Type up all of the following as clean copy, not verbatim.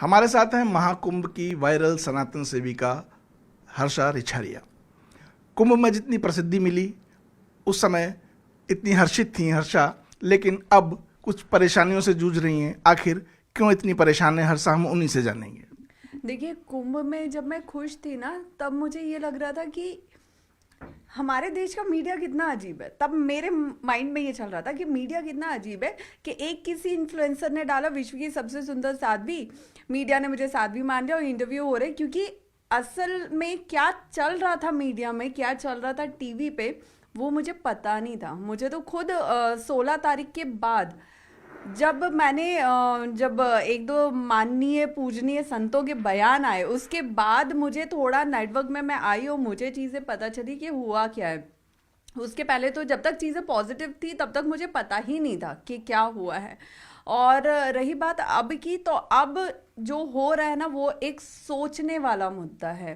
हमारे साथ हैं महाकुंभ की वायरल सनातन सेविका हर्षा रिछारिया। कुंभ में जितनी प्रसिद्धि मिली उस समय इतनी हर्षित थी हर्षा, लेकिन अब कुछ परेशानियों से जूझ रही हैं। आखिर क्यों इतनी परेशान है हर्षा, हम उन्हीं से जानेंगे। देखिए, कुंभ में जब मैं खुश थी ना, तब मुझे ये लग रहा था कि हमारे देश का मीडिया कितना अजीब है। तब मेरे माइंड में ये चल रहा था कि मीडिया कितना अजीब है कि एक किसी इन्फ्लुएंसर ने डाला विश्व की सबसे सुंदर साध्वी, मीडिया ने मुझे साध्वी मान लिया और इंटरव्यू हो रहे, क्योंकि असल में क्या चल रहा था मीडिया में, क्या चल रहा था टीवी पे, वो मुझे पता नहीं था। मुझे तो खुद 16 तारीख के बाद जब मैंने जब एक दो माननीय पूजनीय संतों के बयान आए, उसके बाद मुझे थोड़ा नेटवर्क में मैं आई और मुझे चीज़ें पता चली कि हुआ क्या है। उसके पहले तो जब तक चीज़ें पॉजिटिव थी तब तक मुझे पता ही नहीं था कि क्या हुआ है। और रही बात अब की, तो अब जो हो रहा है ना, वो एक सोचने वाला मुद्दा है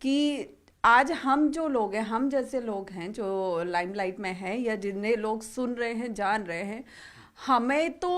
कि आज हम जो लोग हैं, हम जैसे लोग हैं जो लाइमलाइट में हैं या जिन्हें लोग सुन रहे हैं, जान रहे हैं, हमें तो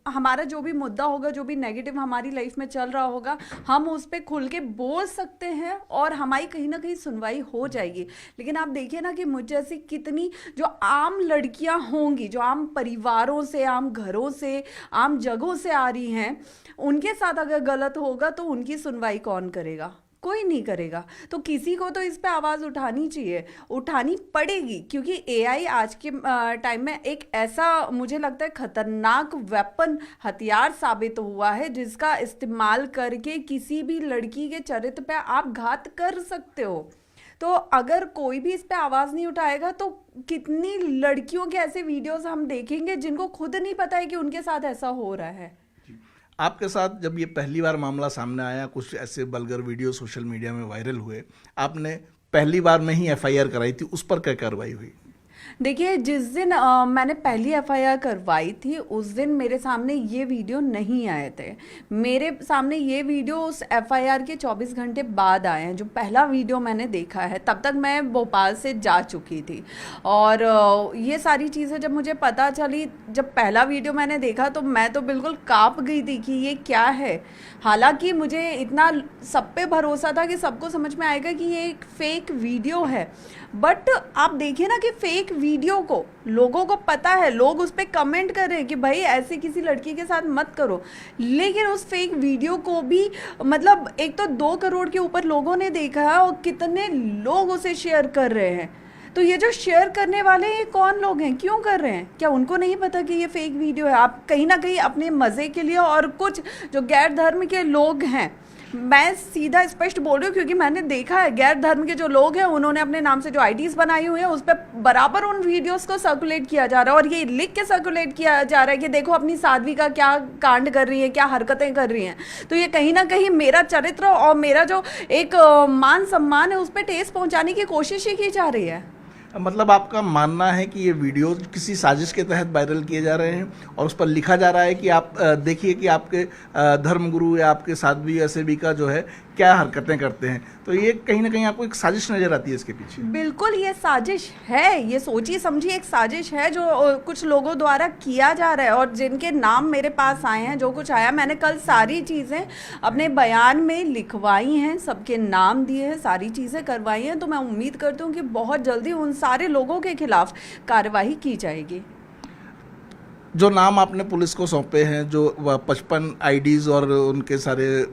हमारा जो भी मुद्दा होगा, जो भी नेगेटिव हमारी लाइफ में चल रहा होगा, हम उस पर खुल के बोल सकते हैं और हमारी कहीं ना कहीं सुनवाई हो जाएगी। लेकिन आप देखिए ना कि मुझ जैसी कितनी जो आम लड़कियां होंगी, जो आम परिवारों से, आम घरों से, आम जगहों से आ रही हैं, उनके साथ अगर गलत होगा तो उनकी सुनवाई कौन करेगा? कोई नहीं करेगा। तो किसी को तो इस पे आवाज़ उठानी चाहिए, उठानी पड़ेगी, क्योंकि एआई आज के टाइम में एक ऐसा, मुझे लगता है, खतरनाक वेपन, हथियार साबित हुआ है, जिसका इस्तेमाल करके किसी भी लड़की के चरित्र पे आप घात कर सकते हो। तो अगर कोई भी इस पे आवाज़ नहीं उठाएगा तो कितनी लड़कियों के ऐसे वीडियोस हम देखेंगे जिनको खुद नहीं पता है कि उनके साथ ऐसा हो रहा है। आपके साथ जब ये पहली बार मामला सामने आया, कुछ ऐसे बल्गर वीडियो सोशल मीडिया में वायरल हुए, आपने पहली बार में ही एफआईआर कराई थी, उस पर क्या कार्रवाई हुई? देखिए, जिस दिन मैंने पहली एफआईआर करवाई थी, उस दिन मेरे सामने ये वीडियो नहीं आए थे। मेरे सामने ये वीडियो उस एफआईआर के 24 घंटे बाद आए हैं। जो पहला वीडियो मैंने देखा है, तब तक मैं भोपाल से जा चुकी थी। और ये सारी चीज़ें जब मुझे पता चली, जब पहला वीडियो मैंने देखा, तो मैं तो बिल्कुल काँप गई थी कि ये क्या है। हालांकि मुझे इतना सब पे भरोसा था कि सबको समझ में आएगा कि ये एक फेक वीडियो है, बट आप देखिए ना कि फेक वीडियो को लोगों को पता है, लोग उस पर कमेंट कर रहे हैं कि भाई ऐसे किसी लड़की के साथ मत करो। लेकिन उस फेक वीडियो को भी, मतलब, एक तो 2 करोड़ के ऊपर लोगों ने देखा है और कितने लोग उसे शेयर कर रहे हैं। तो ये जो शेयर करने वाले हैं, ये कौन लोग हैं, क्यों कर रहे हैं? क्या उनको नहीं पता कि ये फेक वीडियो है? आप कहीं ना कहीं अपने मज़े के लिए, और कुछ जो गैर धर्म के लोग हैं, मैं सीधा स्पष्ट बोल रही हूँ क्योंकि मैंने देखा है, गैर धर्म के जो लोग हैं उन्होंने अपने नाम से जो आईडीज बनाई हुई है, उस पर बराबर उन वीडियोस को सर्कुलेट किया जा रहा है, और ये लिख के सर्कुलेट किया जा रहा है कि देखो अपनी साध्वी का क्या कांड कर रही है, क्या हरकतें कर रही हैं। तो ये कहीं ना कहीं मेरा चरित्र और मेरा जो एक मान सम्मान है, उस पर ठेस पहुँचाने की कोशिश ही की जा रही है। मतलब आपका मानना है कि ये वीडियो किसी साजिश के तहत वायरल किए जा रहे हैं और उस पर लिखा जा रहा है कि आप देखिए कि आपके धर्मगुरु या आपके साध्वी या सेविका जो है क्या हरकतें करते हैं। तो ये कहीं ना कहीं आपको एक साजिश नजर आती है इसके पीछे। बिल्कुल ये साजिश है, ये सोची समझी एक साजिश है जो कुछ लोगों द्वारा किया जा रहा है, और जिनके नाम मेरे पास आए हैं, जो कुछ आया, मैंने कल सारी चीज़ें अपने बयान में लिखवाई हैं, सबके नाम दिए हैं, सारी चीज़ें करवाई हैं। तो मैं उम्मीद करती हूँ कि बहुत जल्दी उन सारे लोगों के खिलाफ कार्रवाई की जाएगी। जो नाम आपने पुलिस को सौंपे हैं, जो 55 आईडीज और उनके सारे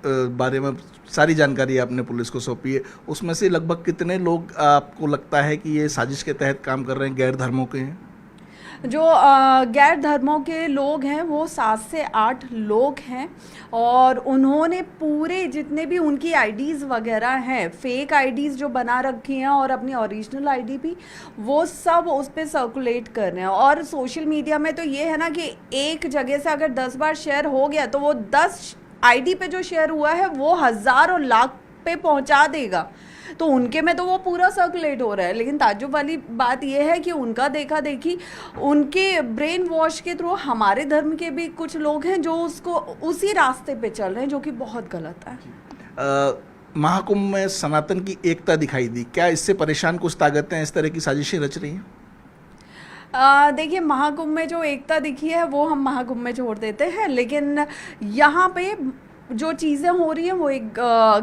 बारे में सारी जानकारी आपने पुलिस को सौंपी है, उसमें से लगभग कितने लोग आपको लगता है कि ये साजिश के तहत काम कर रहे हैं, गैर धर्मों के हैं? जो गैर धर्मों के लोग हैं वो 7 से 8 लोग हैं, और उन्होंने पूरे जितने भी उनकी आईडीज़ वगैरह हैं, फेक आईडीज़ जो बना रखी हैं और अपनी ओरिजिनल आईडी भी, वो सब उस पर सर्कुलेट कर रहे हैं। और सोशल मीडिया में तो ये है ना कि एक जगह से अगर 10 बार शेयर हो गया तो वो 10 आईडी पे जो शेयर हुआ है वो 1000 और लाख पे पहुंचा देगा। तो उनके में तो वो पूरा सर्कुलेट हो रहा है। लेकिन ताज्जुब वाली बात यह है कि उनका देखा देखी, उनके ब्रेन वॉश के थ्रू हमारे धर्म के भी कुछ लोग हैं जो उसको उसी रास्ते पे चल रहे हैं, जो कि बहुत गलत है। महाकुंभ में सनातन की एकता दिखाई दी, क्या इससे परेशान कुछ ताकतें इस तरह की साजिशें रच रही हैं? देखिए, महाकुंभ में जो एकता दिखी है वो हम महाकुंभ में छोड़ देते हैं, लेकिन यहाँ पे जो चीज़ें हो रही हैं वो एक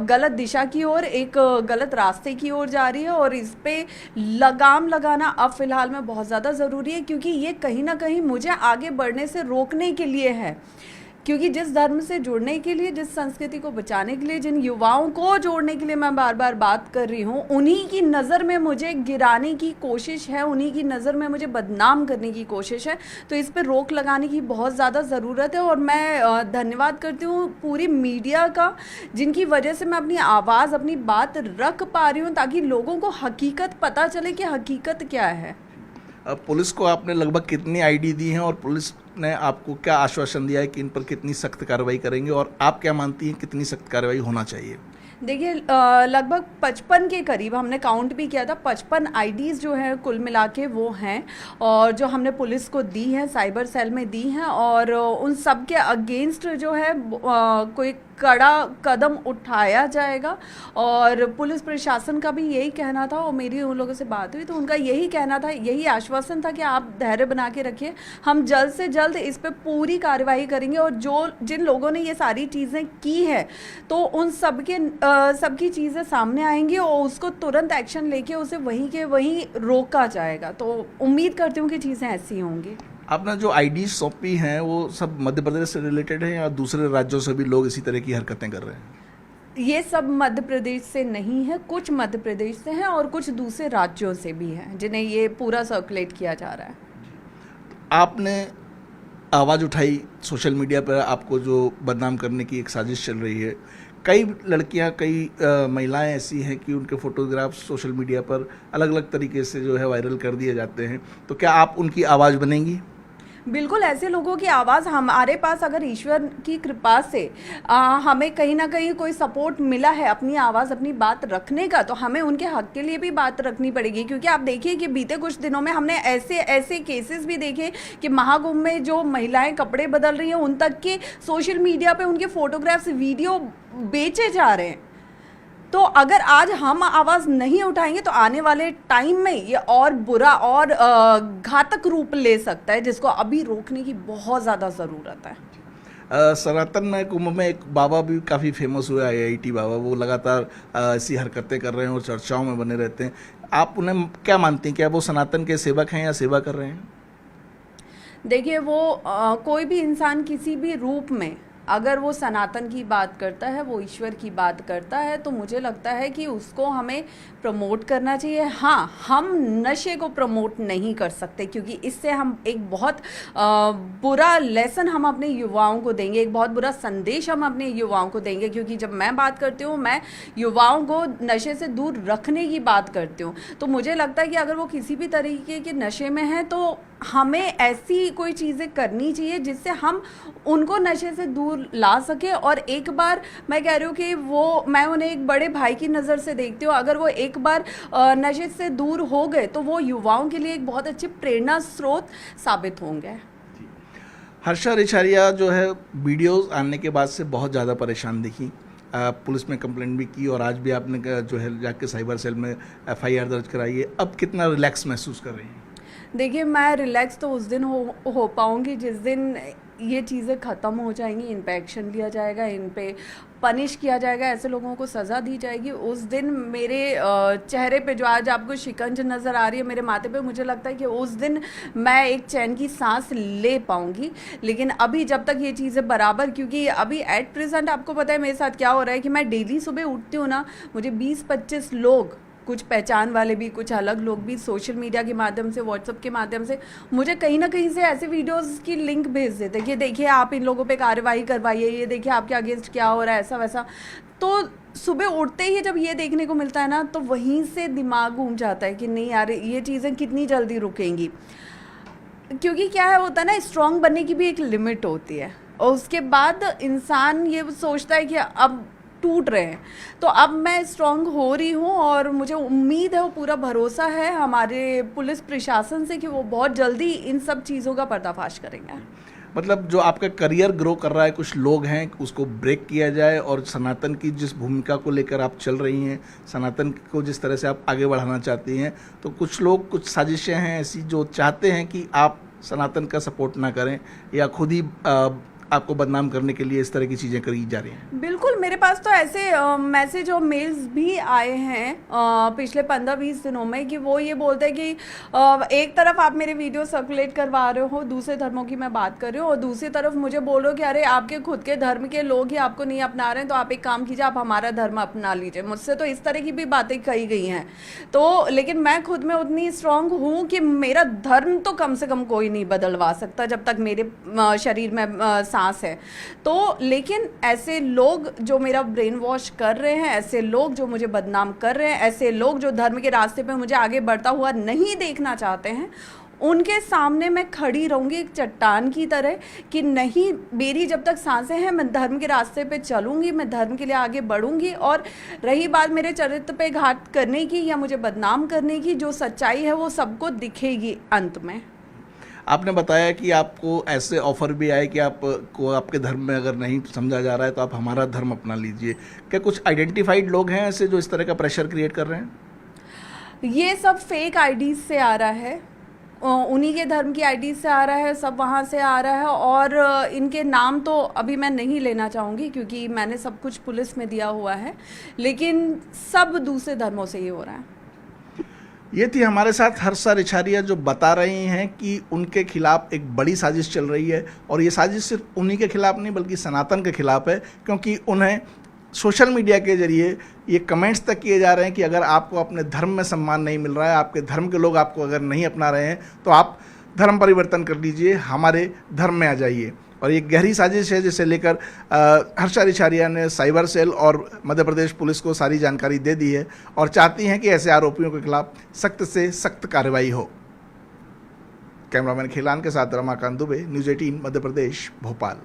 गलत दिशा की ओर, एक गलत रास्ते की ओर जा रही है, और इस पे लगाम लगाना अब फिलहाल में बहुत ज़्यादा ज़रूरी है, क्योंकि ये कहीं ना कहीं मुझे आगे बढ़ने से रोकने के लिए है। क्योंकि जिस धर्म से जुड़ने के लिए, जिस संस्कृति को बचाने के लिए, जिन युवाओं को जोड़ने के लिए मैं बार बार बात कर रही हूँ, उन्हीं की नज़र में मुझे गिराने की कोशिश है, उन्हीं की नज़र में मुझे बदनाम करने की कोशिश है। तो इस पर रोक लगाने की बहुत ज़्यादा ज़रूरत है, और मैं धन्यवाद करती हूँ पूरी मीडिया का, जिनकी वजह से मैं अपनी आवाज़, अपनी बात रख पा रही हूँ, ताकि लोगों को हकीकत पता चले कि हकीकत क्या है। पुलिस को आपने लगभग कितनी आईडी दी हैं और पुलिस ने आपको क्या आश्वासन दिया है कि इन पर कितनी सख्त कार्रवाई करेंगे, और आप क्या मानती हैं कितनी सख्त कार्रवाई होना चाहिए? देखिए, लगभग 55 के करीब हमने काउंट भी किया था, 55 आईडीज़ जो हैं कुल मिला के वो हैं, और जो हमने पुलिस को दी हैं, साइबर सेल में दी हैं, और उन सब के अगेंस्ट जो है कोई कड़ा कदम उठाया जाएगा। और पुलिस प्रशासन का भी यही कहना था, और मेरी उन लोगों से बात हुई तो उनका यही कहना था, यही आश्वासन था कि आप धैर्य बना के रखिए, हम जल्द से जल्द इस पे पूरी कार्रवाई करेंगे, और जिन लोगों ने ये सारी चीज़ें की है तो उन सबकी चीज़ें सामने आएंगी, और उसको तुरंत एक्शन लेके उसे वहीं के वहीं रोका जाएगा। तो उम्मीद करती हूँ कि चीज़ें ऐसी होंगी। आपने जो आईडी सौंपी हैं वो सब मध्य प्रदेश से रिलेटेड हैं या दूसरे राज्यों से भी लोग इसी तरह की हरकतें कर रहे हैं? ये सब मध्य प्रदेश से नहीं है, कुछ मध्य प्रदेश से हैं और कुछ दूसरे राज्यों से भी हैं, जिन्हें ये पूरा सर्कुलेट किया जा रहा है। आपने आवाज़ उठाई सोशल मीडिया पर, आपको जो बदनाम करने की एक साजिश चल रही है। कई लड़कियां, कई महिलाएं ऐसी हैं कि उनके फ़ोटोग्राफ सोशल मीडिया पर अलग अलग तरीके से जो है वायरल कर दिए जाते हैं, तो क्या आप उनकी आवाज़ बनेंगी? बिल्कुल, ऐसे लोगों की आवाज़ हमारे पास, अगर ईश्वर की कृपा से हमें कहीं ना कहीं कोई सपोर्ट मिला है अपनी आवाज़, अपनी बात रखने का, तो हमें उनके हक के लिए भी बात रखनी पड़ेगी। क्योंकि आप देखिए कि बीते कुछ दिनों में हमने ऐसे ऐसे केसेस भी देखे कि महाकुंभ में जो महिलाएं कपड़े बदल रही हैं, उन तक के सोशल मीडिया पे उनके फोटोग्राफ्स, वीडियो बेचे जा रहे हैं। तो अगर आज हम आवाज़ नहीं उठाएंगे तो आने वाले टाइम में ये और बुरा और घातक रूप ले सकता है, जिसको अभी रोकने की बहुत ज़्यादा ज़रूरत है। सनातन में कुंभ में एक बाबा भी काफ़ी फेमस हुए, IIT बाबा, वो लगातार ऐसी हरकतें कर रहे हैं और चर्चाओं में बने रहते हैं। आप उन्हें क्या मानती हैं, क्या वो सनातन के सेवक हैं या सेवा कर रहे हैं? देखिए, वो कोई भी इंसान किसी भी रूप में अगर वो सनातन की बात करता है, वो ईश्वर की बात करता है, तो मुझे लगता है कि उसको हमें प्रमोट करना चाहिए। हाँ, हम नशे को प्रमोट नहीं कर सकते, क्योंकि इससे हम एक बहुत बुरा लेसन हम अपने युवाओं को देंगे, एक बहुत बुरा संदेश हम अपने युवाओं को देंगे। क्योंकि जब मैं बात करती हूँ, मैं युवाओं को नशे से दूर रखने की बात करती हूँ, तो मुझे लगता है कि अगर वो किसी भी तरीके के नशे में है तो हमें ऐसी कोई चीज़ें करनी चाहिए जिससे हम उनको नशे से दूर ला सके। और एक बार मैं कह रही हूँ कि मैं उन्हें एक बड़े भाई की नज़र से देखती हूँ। अगर वो एक बार नशे से दूर हो गए तो वो युवाओं के लिए एक बहुत अच्छी प्रेरणा स्रोत साबित होंगे। हर्षा रिछारिया जो है वीडियोस आने के बाद से बहुत ज़्यादा परेशान दिखी, पुलिस में कंप्लेंट भी की और आज भी आपने जो है जाके साइबर सेल में FIR दर्ज कराई है। अब कितना रिलैक्स महसूस कर रही हैं? देखिए, मैं रिलैक्स तो उस दिन हो पाऊँगी जिस दिन ये चीज़ें ख़त्म हो जाएंगी, इन पे एक्शन लिया जाएगा, इन पे पनिश किया जाएगा, ऐसे लोगों को सज़ा दी जाएगी। उस दिन मेरे चेहरे पे जो आज आपको शिकंज नज़र आ रही है मेरे माथे पे, मुझे लगता है कि उस दिन मैं एक चैन की सांस ले पाऊँगी। लेकिन अभी जब तक ये चीज़ें बराबर, क्योंकि अभी एट प्रेजेंट आपको पता है मेरे साथ क्या हो रहा है कि मैं डेली सुबह उठती हूँ ना, मुझे 20-25 लोग, कुछ पहचान वाले भी, कुछ अलग लोग भी, सोशल मीडिया के माध्यम से, व्हाट्सएप के माध्यम से मुझे कहीं ना कहीं से ऐसे वीडियोस की लिंक भेज देते कि देखिए आप इन लोगों पे कार्रवाई करवाइए, ये देखिए आपके अगेंस्ट क्या हो रहा है, ऐसा वैसा। तो सुबह उठते ही जब ये देखने को मिलता है ना, तो वहीं से दिमाग घूम जाता है कि नहीं यार, ये चीज़ें कितनी जल्दी रुकेंगी। क्योंकि क्या है, होता है ना, स्ट्रॉन्ग बनने की भी एक लिमिट होती है, और उसके बाद इंसान ये सोचता है कि अब टूट रहे हैं। तो अब मैं स्ट्रांग हो रही हूँ और मुझे उम्मीद है, वो पूरा भरोसा है हमारे पुलिस प्रशासन से कि वो बहुत जल्दी इन सब चीज़ों का पर्दाफाश करेंगे। मतलब जो आपका करियर ग्रो कर रहा है, कुछ लोग हैं उसको ब्रेक किया जाए और सनातन की जिस भूमिका को लेकर आप चल रही हैं, सनातन को जिस तरह से आप आगे बढ़ाना चाहती हैं, तो कुछ लोग, कुछ साजिशें हैं ऐसी जो चाहते हैं कि आप सनातन का सपोर्ट ना करें या खुद ही आपको बदनाम करने के लिए इस तरह की चीज़ें करी जा रही हैं। बिल्कुल, मेरे पास तो ऐसे मैसेज और मेल्स भी आए हैं पिछले 15-20 दिनों में कि वो ये बोलते हैं कि एक तरफ आप मेरे वीडियो सर्कुलेट करवा रहे हो, दूसरे धर्मों की मैं बात कर रही हूँ, और दूसरी तरफ मुझे बोल रहे हो कि अरे आपके खुद के धर्म के लोग ही आपको नहीं अपना रहे हैं, तो आप एक काम कीजिए, आप हमारा धर्म अपना लीजिए। मुझसे तो इस तरह की भी बातें कही गई हैं। तो लेकिन मैं खुद में उतनी स्ट्रांग हूँ कि मेरा धर्म तो कम से कम कोई नहीं बदलवा सकता जब तक मेरे शरीर में सांस है। तो लेकिन ऐसे लोग जो मेरा ब्रेन वॉश कर रहे हैं, ऐसे लोग जो मुझे बदनाम कर रहे हैं, ऐसे लोग जो धर्म के रास्ते पे मुझे आगे बढ़ता हुआ नहीं देखना चाहते हैं, उनके सामने मैं खड़ी रहूंगी एक चट्टान की तरह कि नहीं, मेरी जब तक सांसें हैं मैं धर्म के रास्ते पे चलूंगी, मैं धर्म के लिए आगे बढ़ूंगी। और रही बात मेरे चरित्र पे घात करने की या मुझे बदनाम करने की, जो सच्चाई है वो सबको दिखेगी अंत में। आपने बताया कि आपको ऐसे ऑफर भी आए कि आपको आपके धर्म में अगर नहीं समझा जा रहा है तो आप हमारा धर्म अपना लीजिए। क्या कुछ आइडेंटिफाइड लोग हैं ऐसे जो इस तरह का प्रेशर क्रिएट कर रहे हैं? ये सब फेक आईडीज से आ रहा है, उन्हीं के धर्म की आईडी से आ रहा है, सब वहाँ से आ रहा है। और इनके नाम तो अभी मैं नहीं लेना चाहूँगी क्योंकि मैंने सब कुछ पुलिस में दिया हुआ है, लेकिन सब दूसरे धर्मों से ही हो रहा है। ये थी हमारे साथ हर्षा रिछारिया जो बता रही हैं कि उनके खिलाफ एक बड़ी साजिश चल रही है, और ये साजिश सिर्फ उन्हीं के खिलाफ नहीं बल्कि सनातन के खिलाफ है, क्योंकि उन्हें सोशल मीडिया के जरिए ये कमेंट्स तक किए जा रहे हैं कि अगर आपको अपने धर्म में सम्मान नहीं मिल रहा है, आपके धर्म के लोग आपको अगर नहीं अपना रहे हैं, तो आप धर्म परिवर्तन कर लीजिए, हमारे धर्म में आ जाइए। और ये गहरी साजिश है जिसे लेकर हर्षा रिछारिया ने साइबर सेल और मध्य प्रदेश पुलिस को सारी जानकारी दे दी है और चाहती हैं कि ऐसे आरोपियों के खिलाफ सख्त से सख्त कार्रवाई हो। कैमरामैन खिलान के साथ रमाकांत दुबे, न्यूज़ 18 मध्य प्रदेश, भोपाल।